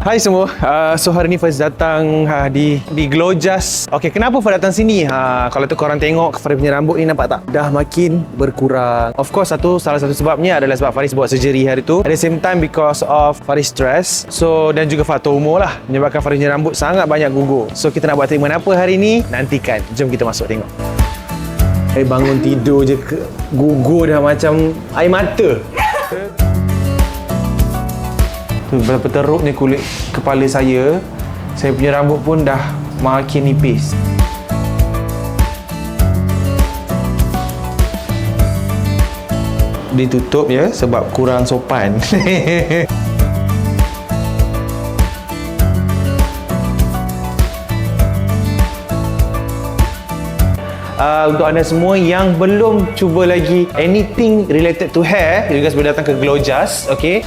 Hai semua, so hari ni Faiz datang di GLOJAS. Okay, kenapa Faiz datang sini? Kalau tu korang tengok Faiz punya rambut ni, nampak tak? Dah makin berkurang. Of course, salah satu sebabnya adalah sebab Faiz buat surgery hari tu. At the same time because of Faiz stress. So, dan juga faktor umur lah, menyebabkan Faiz punya rambut sangat banyak gugur. So, kita nak buat treatment apa hari ni? Nantikan. Jom kita masuk tengok. Bangun tidur je gugur dah macam air mata. Betapa teruknya kulit kepala saya. Saya punya rambut pun dah makin nipis. Ditutup ya sebab kurang sopan. Untuk anda semua yang belum cuba lagi anything related to hair, you guys boleh datang ke GLOJAS, okay?